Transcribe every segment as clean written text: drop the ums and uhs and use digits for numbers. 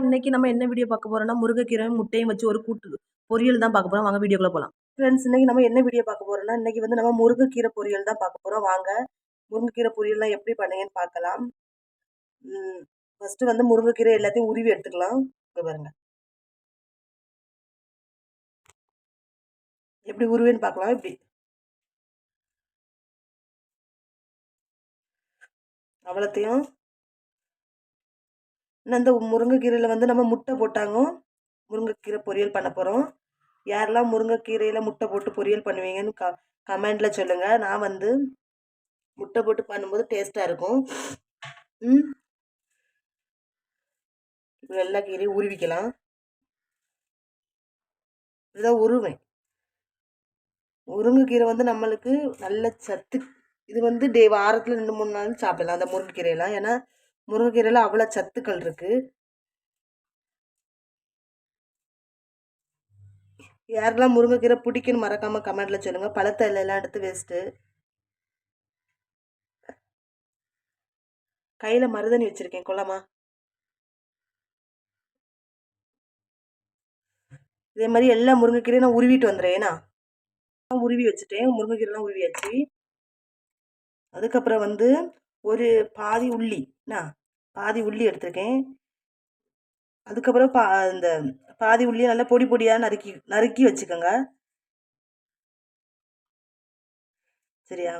இன்னைக்கு நம்ம என்ன வீடியோ பார்க்க போறோம்னா முருங்கைக்கீரையும் முட்டையும் வச்சு ஒரு கூட்டு பொரியல் தான் பார்க்க போறோம். வாங்க வீடியோக்குள்ள போலாம். ஃப்ரெண்ட்ஸ், இன்னைக்கு நம்ம என்ன வீடியோ பார்க்க போறோம்னா இன்னைக்கு வந்து நம்ம முருங்கைக்கீரை பொரியல் தான் பார்க்க போறோம். வாங்க முருங்கைக்கீரை பொரியல்லாம் எப்படி பண்ணுங்கன்னு பார்க்கலாம். ஃபர்ஸ்ட் வந்து முருங்கைக்கீரை எல்லாத்தையும் உருவி எடுத்துக்கலாம். இங்க பாருங்க எப்படி உருவேன்னு பார்க்கலாம். இப்படி அவ்வளோத்தையும் இந்த முருங்கைக்கீரையில வந்து நம்ம முட்டை போட்டாங்க. முருங்கைக்கீரை பொரியல் பண்ண போறோம். யாரெல்லாம் முருங்கைக்கீரையில முட்டை போட்டு பொரியல் பண்ணுவீங்கன்னு கமெண்ட்ல சொல்லுங்க. நான் வந்து முட்டை போட்டு பண்ணும்போது டேஸ்டா இருக்கும். எல்லா கீரையும் உருவிக்கலாம். இதான் உருவேன். முருங்கைக்கீரை வந்து நம்மளுக்கு நல்ல சத்து. இது வந்து வாரத்தில் 2-3 நாள் சாப்பிடலாம் அந்த முருங்கைக்கீரையெல்லாம். ஏன்னா முருங்கைக்கீரையில அவ்வளோ சத்துக்கள் இருக்கு. யாருக்கெல்லாம் முருங்கைக்கீரை பிடிக்குன்னு மறக்காம கமெண்ட்ல சொல்லுங்க. பழத்தை எல்லாம் எடுத்து வேஸ்ட்டு. கையில மருதணி வச்சிருக்கேன், கொள்ளமா. இதே மாதிரி எல்லா முருங்கைக்கீரையும் நான் உருவிட்டு வந்துடுறேன். ஏன்னா உருவி வச்சுட்டேன், முருங்கைக்கீரைலாம் உருவியாச்சு. அதுக்கப்புறம் வந்து ஒரு பாதி உள்ளி, பாதி உள்ளி எடுத்திருக்கேன். அதுக்கப்புறம் இந்த பாதி உள்ளியை நல்லா பொடி பொடியாக நறுக்கி வச்சுக்கோங்க. சரியா?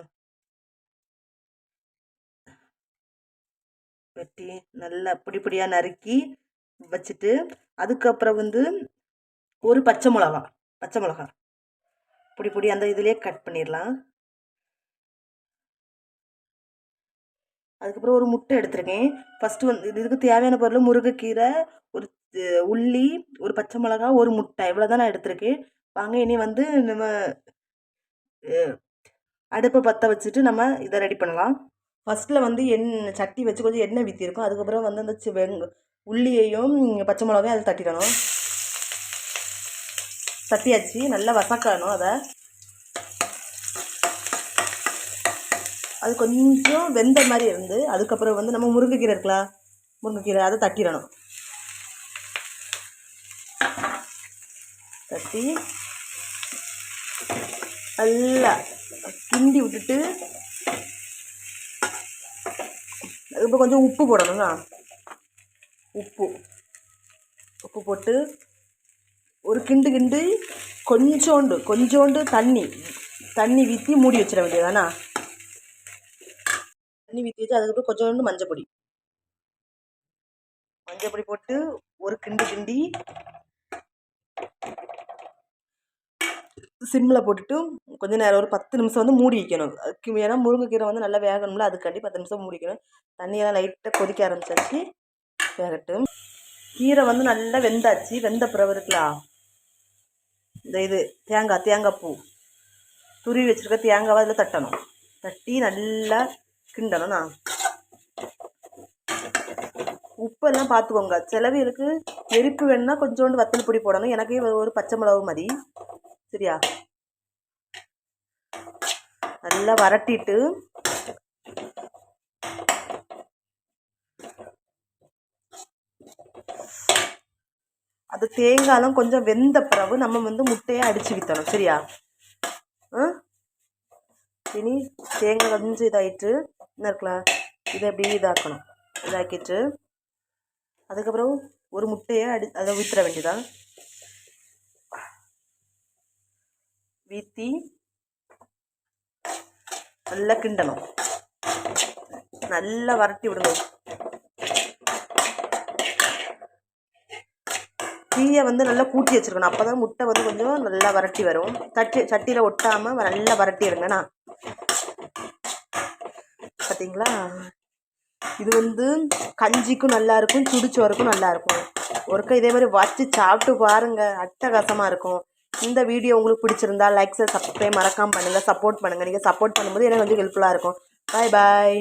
வெட்டி நல்லா பொடி பொடியாக நறுக்கி வச்சுட்டு, அதுக்கப்புறம் வந்து ஒரு பச்சை மிளகா பொடி பொடி அந்த இதுலேயே கட் பண்ணிடலாம். அதுக்கப்புறம் ஒரு முட்டை எடுத்திருக்கேன். ஃபஸ்ட்டு வந்து இதுக்கு தேவையான பொருள் முருங்கைக்கீரை, ஒரு உள்ளி, ஒரு பச்சை மிளகா, ஒரு முட்டை, இவ்வளோ தான் நான் எடுத்திருக்கேன். வாங்க இனி வந்து நம்ம அடுப்பை பற்ற வச்சுட்டு நம்ம இதை ரெடி பண்ணலாம். ஃபஸ்ட்டில் வந்து சட்டி வச்சு கொஞ்சம் எண்ணெய் ஊற்றிருக்கோம். அதுக்கப்புறம் வந்து அந்த உள்ளியையும் பச்சை மிளகாயும் அதை தட்டிடணும். தட்டியாச்சு, நல்லா வசக்கணும். அது கொஞ்சம் வெந்த மாதிரி இருந்து அதுக்கப்புறம் வந்து நம்ம முருங்கைக்கீரை இருக்கலாம், முருங்கைக்கீரை அதை தட்டிடணும். தட்டி நல்லா கிண்டி விட்டுட்டு இப்போ கொஞ்சம் உப்பு போடணுங்க. உப்பு போட்டு ஒரு கிண்டு கொஞ்சோண்டு தண்ணி ஊற்றி மூடி வச்சிட வேண்டியதானா. தண்ணி ஊற்றி வச்சு அதுக்கப்புறம் கொஞ்சோண்டு மஞ்சள் பொடி போட்டு ஒரு கிண்டி சிம்மில் போட்டுட்டு கொஞ்சம் நேரம் ஒரு 10 நிமிஷம் வந்து மூடி வைக்கணும். ஏன்னா முருங்கைக்கீரை வந்து நல்லா வேகணும்ல, அதுக்காண்டி 10 நிமிஷம் மூடி வைக்கணும். தண்ணியெல்லாம் லைட்டாக கொதிக்க ஆரம்பிச்சாச்சு, வேகட்டும். கீரை வந்து நல்லா வெந்தாச்சு. வெந்த பிறகு இருக்கலாம் இந்த தேங்காய் பூ துருவி வச்சுருக்க தேங்காவை அதில் தட்டணும். தட்டி நல்லா கிண்டணும். உப்பெல்லாம் பார்த்துக்கோங்க. சிலவங்களுக்கு எரிப்பு வேணும்னா கொஞ்சோண்டு வத்தல் பொடி போடணும். எனக்கு ஒரு பச்சை மிளகு மாதிரி. சரியா? நல்லா வரட்டிட்டு அது தேங்காயெல்லாம் கொஞ்சம் வெந்த பிறகு நம்ம வந்து முட்டையை அடித்து விற்றணும். சரியா? இனி தேங்காய் கொஞ்சம் இதாகிட்டு என்ன இருக்கலாம், இதை எப்படி இதாக்கிட்டு அதுக்கப்புறம் ஒரு முட்டையை அதை வித்துற வேண்டியதான். வீத்தி நல்லா கிண்டணும். நல்லா வரட்டி விடணும். தீயை வந்து நல்லா கூட்டி வச்சுருக்கணும். அப்போ தான் முட்டை வந்து கொஞ்சம் நல்லா வரட்டி வரும். சட்டியில் ஒட்டாமல் நல்லா வரட்டி எடுங்கண்ணா. பார்த்தீங்களா? இது வந்து கஞ்சிக்கும் நல்லாயிருக்கும், சுடுச்சோறுக்கும் நல்லாயிருக்கும். ஒருக்கா இதே மாதிரி வச்சு சாப்பிட்டு பாருங்கள், அட்டகாசமாக இருக்கும். இந்த வீடியோ உங்களுக்கு பிடிச்சிருந்தா லைக் சப்ஸ்கிரைப் மறக்காமல் பண்ணுங்கள், சப்போர்ட் பண்ணுங்கள். நீங்கள் சப்போர்ட் பண்ணும்போது எனக்கு கொஞ்சம் ஹெல்ப்ஃபுல்லாக இருக்கும். பாய்.